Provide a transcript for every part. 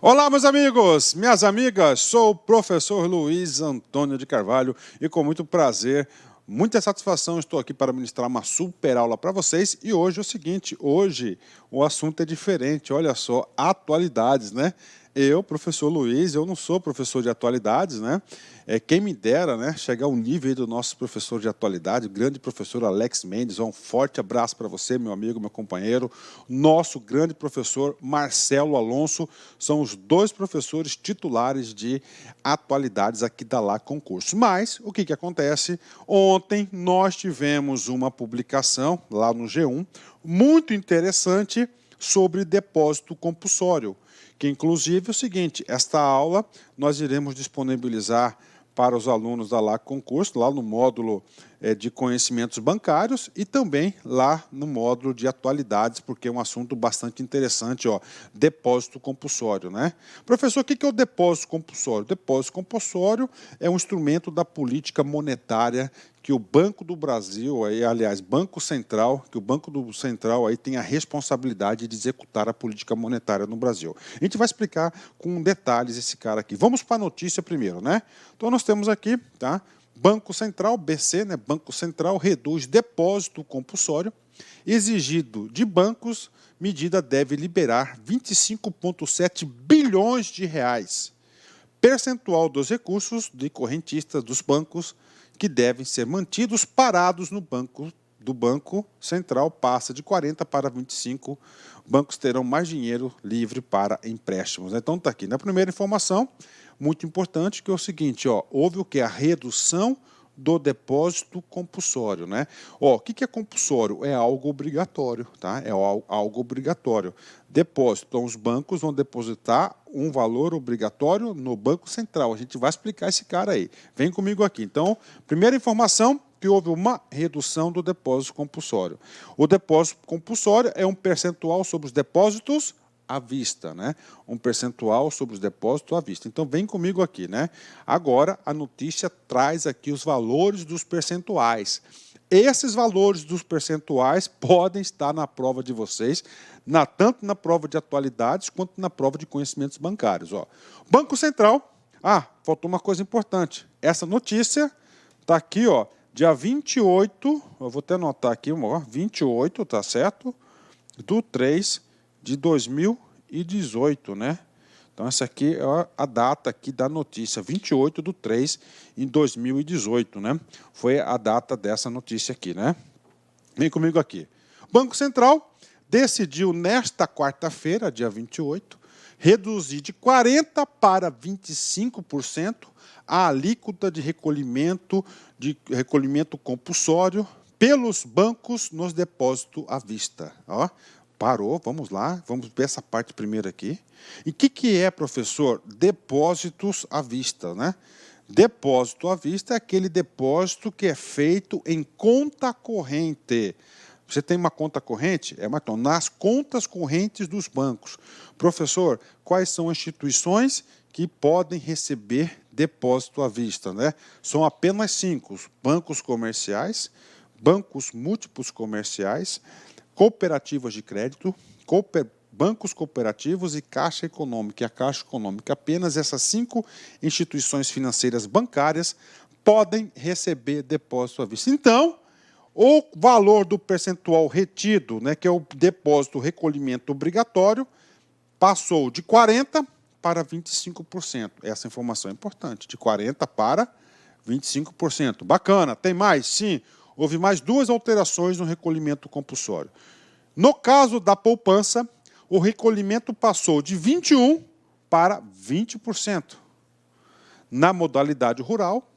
Olá, meus amigos, minhas amigas, sou o professor Luiz Antônio de Carvalho e com muito prazer, muita satisfação, estou aqui para ministrar uma super aula para vocês. E hoje é o seguinte, hoje o assunto é diferente, olha só, atualidades, né? Eu, professor Luiz, eu não sou professor de atualidades, né? Quem me dera, né, chegar ao nível do nosso professor de atualidade, o grande professor Alex Mendes. Um forte abraço para você, meu amigo, meu companheiro. Nosso grande professor Marcelo Alonso, são os dois professores titulares de atualidades aqui da LA Concurso. Mas, o que acontece? Ontem nós tivemos uma publicação lá no G1, muito interessante, sobre depósito compulsório, que inclusive é o seguinte, esta aula nós iremos disponibilizar para os alunos da LA Concurso, lá no módulo de conhecimentos bancários e também lá no módulo de atualidades, porque é um assunto bastante interessante, ó, depósito compulsório, né? Professor, o que é o depósito compulsório? O depósito compulsório é um instrumento da política monetária que o Banco do Brasil, aliás, Banco Central, que o Banco do Central aí tem a responsabilidade de executar a política monetária no Brasil. A gente vai explicar com detalhes esse cara aqui. Vamos para a notícia primeiro, né? Então nós temos aqui, tá? Banco Central, BC, né? Banco Central reduz depósito compulsório exigido de bancos, medida deve liberar 25,7 bilhões de reais. Percentual dos recursos de correntistas dos bancos que devem ser mantidos parados no banco do Banco Central passa de 40 para 25. Bancos terão mais dinheiro livre para empréstimos. Então está aqui. Na primeira informação, muito importante, que é o seguinte, ó, houve o que? A redução do depósito compulsório, né? Ó, o que é compulsório? É algo obrigatório, tá? É algo obrigatório. Depósito. Então, os bancos vão depositar um valor obrigatório no Banco Central. A gente vai explicar esse cara aí. Vem comigo aqui. Então, primeira informação, que houve uma redução do depósito compulsório. O depósito compulsório é um percentual sobre os depósitos à vista, né? Um percentual sobre os depósitos à vista. Então, vem comigo aqui, né? Agora, a notícia traz aqui os valores dos percentuais. Esses valores dos percentuais podem estar na prova de vocês, tanto na prova de atualidades quanto na prova de conhecimentos bancários. Ó. Banco Central. Faltou uma coisa importante. Essa notícia está aqui, ó, dia 28, eu vou até anotar aqui, ó, 28, tá certo? Do 3 de 2018, né? Então, essa aqui é a data aqui da notícia, 28 de 3 de 2018, né? Foi a data dessa notícia aqui, né? Vem comigo aqui. Banco Central decidiu nesta quarta-feira, dia 28, reduzir de 40% para 25% a alíquota de recolhimento compulsório pelos bancos nos depósitos à vista. Ó, parou, vamos lá, vamos ver essa parte primeiro aqui. E o que é, professor? Depósitos à vista, né? Depósito à vista é aquele depósito que é feito em conta corrente. Você tem uma conta corrente? Então, nas contas correntes dos bancos. Professor, quais são as instituições que podem receber depósito à vista, né? São apenas 5. Bancos comerciais, bancos múltiplos comerciais, cooperativas de crédito, bancos cooperativos e Caixa Econômica. E a Caixa Econômica, apenas essas 5 instituições financeiras bancárias podem receber depósito à vista. Então, o valor do percentual retido, né, que é o depósito recolhimento obrigatório, passou de 40% para 25%. Essa informação é importante, de 40% para 25%. Bacana, tem mais? Sim, houve mais 2 alterações no recolhimento compulsório. No caso da poupança, o recolhimento passou de 21% para 20% na modalidade rural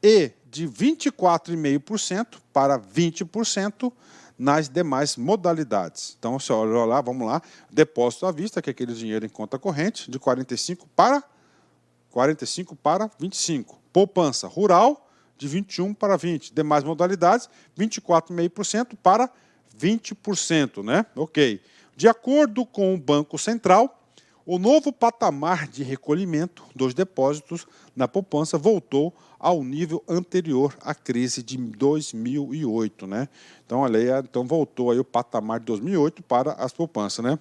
e de 24,5% para 20% nas demais modalidades. Então, se olha lá, vamos lá, depósito à vista, que é aquele dinheiro em conta corrente, de 45% para 25%. Poupança rural, de 21% para 20%. Demais modalidades, 24,5% para 20%, né? Ok. De acordo com o Banco Central, o novo patamar de recolhimento dos depósitos na poupança voltou ao nível anterior à crise de 2008, né? Então, olha aí, então voltou aí o patamar de 2008 para as poupanças, né?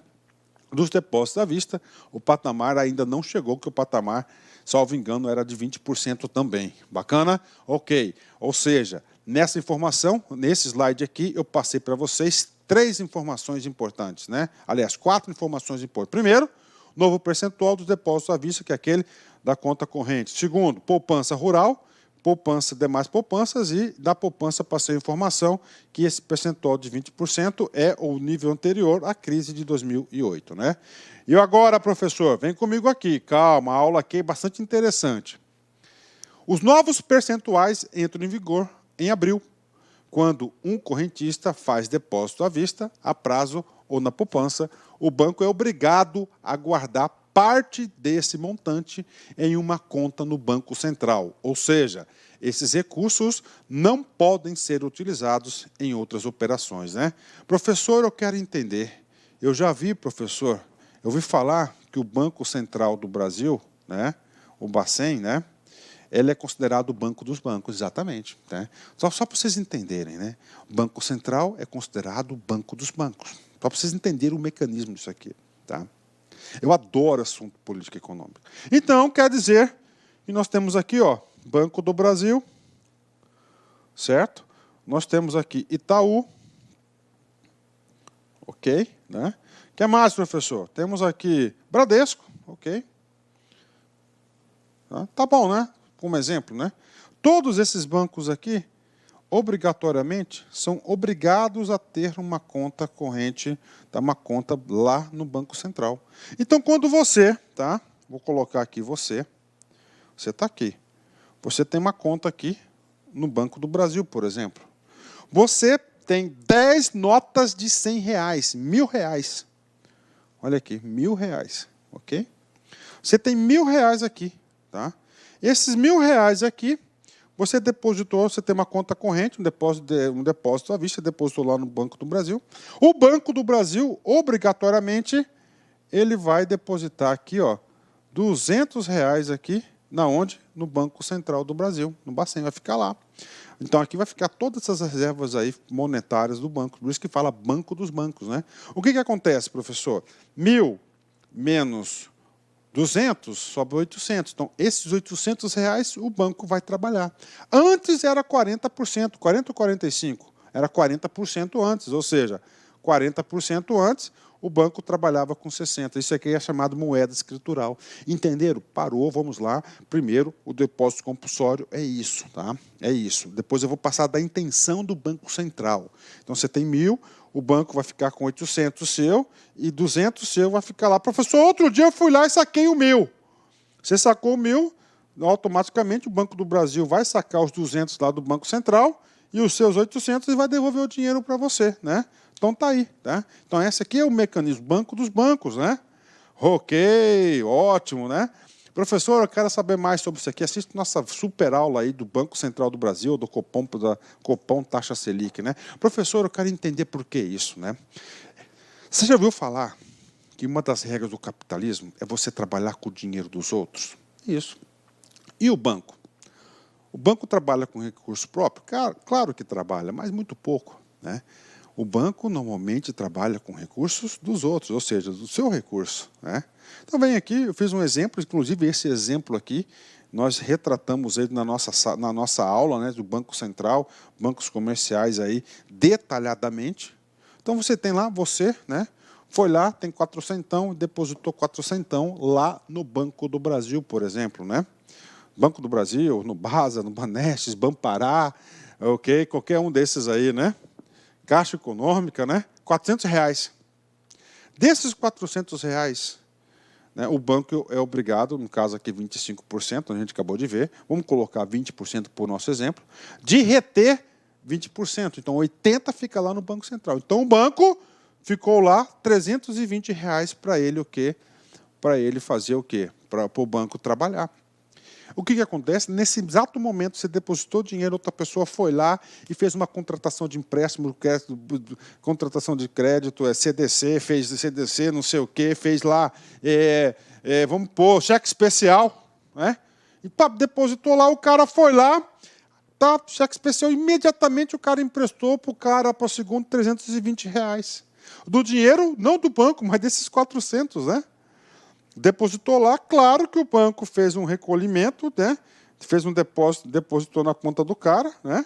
dos depósitos à vista, o patamar ainda não chegou, que o patamar, salvo engano, era de 20% também. Bacana? Ok. Ou seja, nessa informação, nesse slide aqui, eu passei para vocês 3 informações importantes, né? Aliás, 4 informações importantes. Primeiro, novo percentual dos depósitos à vista, que é aquele da conta corrente. Segundo, poupança rural, poupança, demais poupanças, e da poupança passei a informação que esse percentual de 20% é o nível anterior à crise de 2008. Né? E agora, professor, vem comigo aqui, calma, a aula aqui é bastante interessante. Os novos percentuais entram em vigor em abril, quando um correntista faz depósito à vista, a prazo ou na poupança, o banco é obrigado a guardar parte desse montante em uma conta no Banco Central. Ou seja, esses recursos não podem ser utilizados em outras operações. Né? Professor, eu quero entender. Eu já vi, professor, eu ouvi falar que o Banco Central do Brasil, né, o Bacen, né, ele é considerado o banco dos bancos, exatamente. Né? Só para vocês entenderem, né? O Banco Central é considerado o banco dos bancos. Só para vocês entenderem o mecanismo disso aqui. Tá? Eu adoro assunto política econômica. Então, quer dizer que nós temos aqui, ó, Banco do Brasil, certo? Nós temos aqui Itaú, ok? Né? O que mais, professor? Temos aqui Bradesco, ok? Tá bom, né? Como exemplo, né? Todos esses bancos aqui, obrigatoriamente, são obrigados a ter uma conta corrente, uma conta lá no Banco Central. Então, quando você, tá? Vou colocar aqui você está aqui. Você tem uma conta aqui no Banco do Brasil, por exemplo. Você tem 10 notas de R$100, R$1.000. Olha aqui, R$1.000, ok? Você tem R$1.000 aqui, tá? Esses R$1.000 aqui, você depositou, você tem uma conta corrente, um depósito à vista, depositou lá no Banco do Brasil. O Banco do Brasil, obrigatoriamente, ele vai depositar aqui, ó, R$200 aqui, na onde? No Banco Central do Brasil, no Bacen, vai ficar lá. Então, aqui vai ficar todas essas reservas aí monetárias do banco, por isso que fala Banco dos Bancos. Né? O que acontece, professor? 1.000 menos 200 sobra 800. Então, esses R$800 o banco vai trabalhar. Antes era 40%, 40 ou 45%? Era 40% antes, ou seja, 40% antes, o banco trabalhava com 60%. Isso aqui é chamado moeda escritural. Entenderam? Parou, vamos lá. Primeiro, o depósito compulsório é isso. Tá? É isso. Depois eu vou passar da intenção do Banco Central. Então, você tem 1.000, o banco vai ficar com 800 seu e 200 seu vai ficar lá. Professor, outro dia eu fui lá e saquei o 1.000. Você sacou o 1.000, automaticamente o Banco do Brasil vai sacar os 200 lá do Banco Central e os seus 800 e vai devolver o dinheiro para você. Né? Então, tá aí. Tá? Então, esse aqui é o mecanismo Banco dos Bancos. Né? Ok, ótimo. Né? Professor, eu quero saber mais sobre isso aqui. Assista nossa super aula aí do Banco Central do Brasil, do Copom Taxa Selic. Né? Professor, eu quero entender por que isso. Né? Você já ouviu falar que uma das regras do capitalismo é você trabalhar com o dinheiro dos outros? Isso. E o banco? O banco trabalha com recurso próprio? Claro que trabalha, mas muito pouco. Né? O banco normalmente trabalha com recursos dos outros, ou seja, do seu recurso. Né? Então, vem aqui, eu fiz um exemplo, inclusive esse exemplo aqui, nós retratamos ele na nossa aula, né, do Banco Central, bancos comerciais, aí, detalhadamente. Então, você tem lá, você, né, foi lá, tem 400, depositou 400 lá no Banco do Brasil, por exemplo. Né? Banco do Brasil, no Basa, no Banestes, Bampará, ok, qualquer um desses aí, né? Caixa Econômica, né? R$400. Desses R$400, né, o banco é obrigado, no caso aqui 25%, a gente acabou de ver, vamos colocar 20% por nosso exemplo, de reter 20%. Então, 80% fica lá no Banco Central. Então, o banco ficou lá R$320 para ele o quê? Para ele fazer o quê? Para o banco trabalhar. O que acontece? Nesse exato momento, você depositou dinheiro, outra pessoa foi lá e fez uma contratação de empréstimo, contratação de crédito, CDC, fez CDC, não sei o quê, fez lá, vamos pôr, cheque especial, né? E depositou lá, o cara foi lá, tá, cheque especial, imediatamente o cara emprestou para o segundo R$320. Do dinheiro, não do banco, mas desses 400, né? Depositou lá, claro que o banco fez um recolhimento, né? Fez um depósito, depositou na conta do cara, né?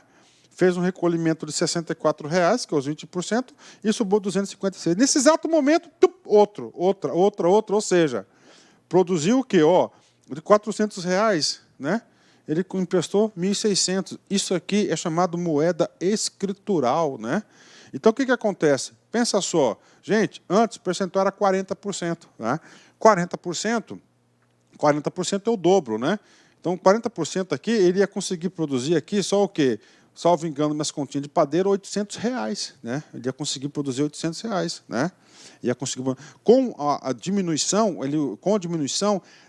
Fez um recolhimento de R$ 64,00, que é os 20%, e subiu 256. Nesse exato momento, outra, ou seja, produziu o quê? Ó, de R$ 400,00, né? Ele emprestou 1.600. Isso aqui é chamado moeda escritural, né? Então, o que acontece? Pensa só. Gente, antes o percentual era 40%. Né? 40% é o dobro, né? Então, 40% aqui, ele ia conseguir produzir aqui só o quê? Salvo engano, minhas continhas de padeiro, R$ 800,00, né? Ele ia conseguir produzir R$ 800,00, né? Ia conseguir... Com a diminuição,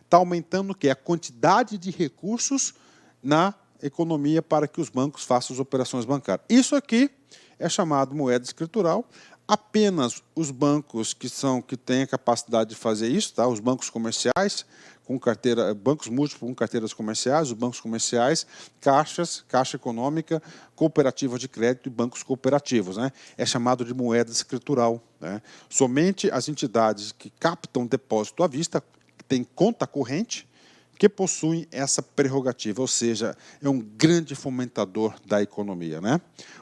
está aumentando o quê? A quantidade de recursos na economia para que os bancos façam as operações bancárias. Isso aqui é chamado moeda escritural. Apenas os bancos que têm a capacidade de fazer isso, tá? Os bancos comerciais, com carteira, bancos múltiplos com carteiras comerciais, os bancos comerciais, caixas, caixa econômica, cooperativas de crédito e bancos cooperativos, né? É chamado de moeda escritural, né? Somente as entidades que captam depósito à vista, que têm conta corrente, que possuem essa prerrogativa, ou seja, é um grande fomentador da economia, né?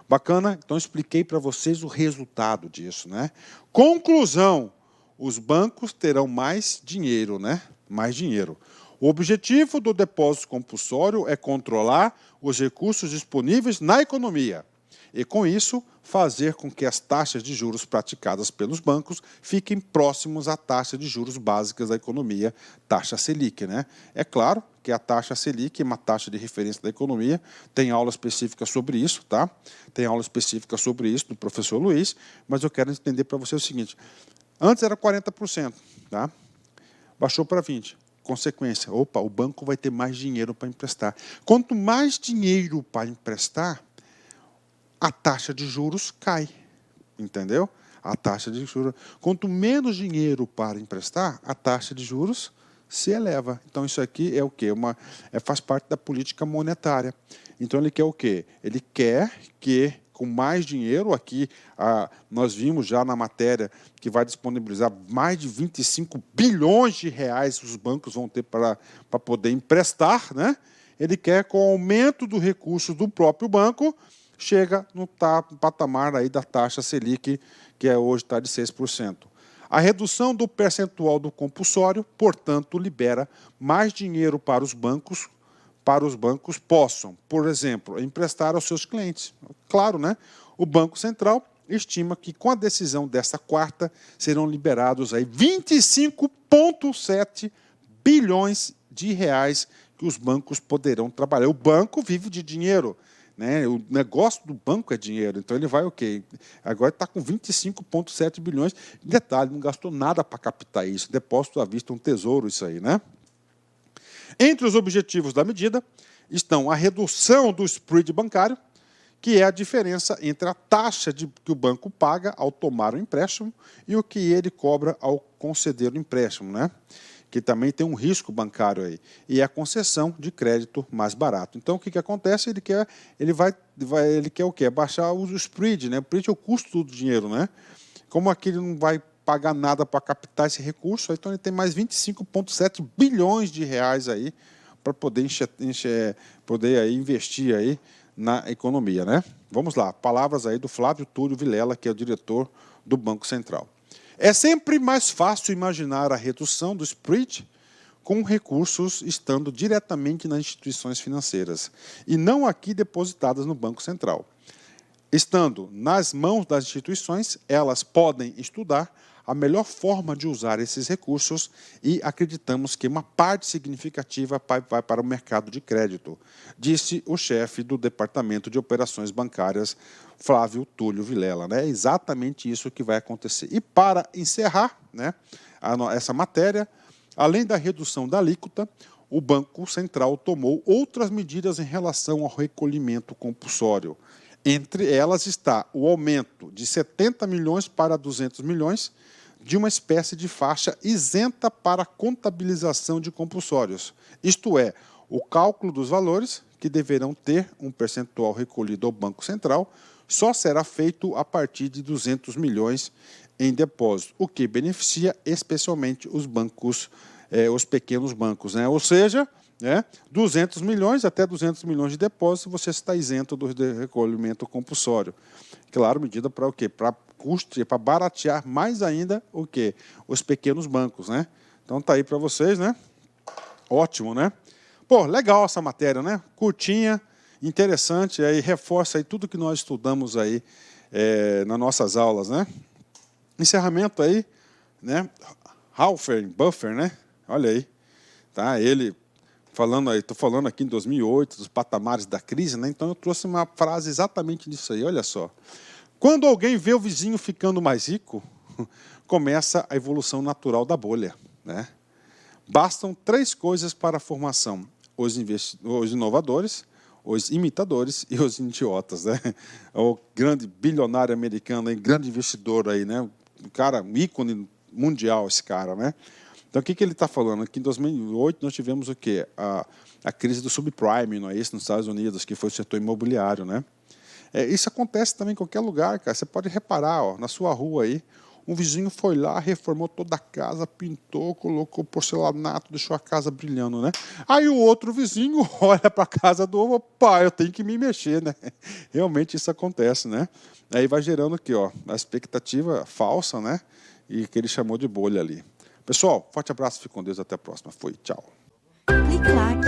Bacana? Então, expliquei para vocês o resultado disso, né? Conclusão, os bancos terão mais dinheiro, né? Mais dinheiro. O objetivo do depósito compulsório é controlar os recursos disponíveis na economia e, com isso, fazer com que as taxas de juros praticadas pelos bancos fiquem próximos à taxa de juros básicas da economia, taxa Selic, né? É claro que a taxa Selic é uma taxa de referência da economia, tem aula específica sobre isso, tá? Tem aula específica sobre isso do professor Luiz, mas eu quero entender para você o seguinte, antes era 40%, tá? Baixou para 20%. Consequência, opa, o banco vai ter mais dinheiro para emprestar. Quanto mais dinheiro para emprestar, a taxa de juros cai, entendeu? A taxa de juros. Quanto menos dinheiro para emprestar, a taxa de juros se eleva. Então, isso aqui é o quê? Faz parte da política monetária. Então, ele quer o quê? Ele quer que, com mais dinheiro, aqui nós vimos já na matéria que vai disponibilizar mais de 25 bilhões de reais os bancos vão ter para poder emprestar, né? Ele quer, com o aumento do recurso do próprio banco, chega no patamar aí da taxa Selic, que hoje está de 6%. A redução do percentual do compulsório, portanto, libera mais dinheiro para os bancos possam, por exemplo, emprestar aos seus clientes. Claro, né? O Banco Central estima que, com a decisão desta quarta, serão liberados aí 25,7 bilhões de reais que os bancos poderão trabalhar. O banco vive de dinheiro, né? O negócio do banco é dinheiro, então ele vai o quê? Agora está com 25,7 bilhões. Detalhe, não gastou nada para captar isso. Depósito à vista, um tesouro isso aí, né? Entre os objetivos da medida estão a redução do spread bancário, que é a diferença entre a taxa que o banco paga ao tomar o empréstimo e o que ele cobra ao conceder o empréstimo, né? Que também tem um risco bancário aí, e a concessão de crédito mais barato. Então, o que acontece? Ele quer o quê? Baixar o spread, né? O spread é o custo do dinheiro, né? Como aqui ele não vai pagar nada para captar esse recurso, então ele tem mais 25,7 bilhões de reais aí para poder aí investir aí na economia, né? Vamos lá, palavras aí do Flávio Túlio Vilela, que é o diretor do Banco Central. É sempre mais fácil imaginar a redução do spread com recursos estando diretamente nas instituições financeiras e não aqui depositadas no Banco Central. Estando nas mãos das instituições, elas podem estudar a melhor forma de usar esses recursos e acreditamos que uma parte significativa vai para o mercado de crédito, disse o chefe do Departamento de Operações Bancárias, Flávio Túlio Vilela. É exatamente isso que vai acontecer. E para encerrar, né, essa matéria, além da redução da alíquota, o Banco Central tomou outras medidas em relação ao recolhimento compulsório. Entre elas está o aumento de 70 milhões para 200 milhões de uma espécie de faixa isenta para contabilização de compulsórios. Isto é, o cálculo dos valores, que deverão ter um percentual recolhido ao Banco Central, só será feito a partir de 200 milhões em depósito, o que beneficia especialmente os bancos, os pequenos bancos, né? Ou seja, 200 milhões até 200 milhões de depósito, você está isento do recolhimento compulsório. Claro, medida para o quê? Para para baratear mais ainda o quê? Os pequenos bancos, né? Então tá aí para vocês, né? Ótimo, né? Pô, legal essa matéria, né? Curtinha, interessante, aí reforça aí tudo que nós estudamos aí nas nossas aulas, né? Encerramento aí, né? Halfer, Buffer, né? Olha aí, tá? Ele falando aí, estou falando aqui em 2008 dos patamares da crise, né? Então eu trouxe uma frase exatamente disso aí. Olha só. Quando alguém vê o vizinho ficando mais rico, começa a evolução natural da bolha, né? Bastam 3 coisas para a formação: os inovadores, os imitadores e os idiotas, né? O grande bilionário americano, aí, grande investidor aí, né? Um cara, um ícone mundial esse cara, né? Então o que ele está falando? Aqui em 2008 nós tivemos o quê? A crise do subprime, não é isso, nos Estados Unidos, que foi o setor imobiliário, né? Isso acontece também em qualquer lugar, cara. Você pode reparar, ó, na sua rua aí, um vizinho foi lá, reformou toda a casa, pintou, colocou porcelanato, deixou a casa brilhando, né? Aí o outro vizinho olha para a casa do outro, opa, eu tenho que me mexer, né? Realmente isso acontece, né? Aí vai gerando aqui, ó, a expectativa falsa, né? E que ele chamou de bolha ali. Pessoal, forte abraço, fique com Deus, até a próxima. Foi, tchau. Clique lá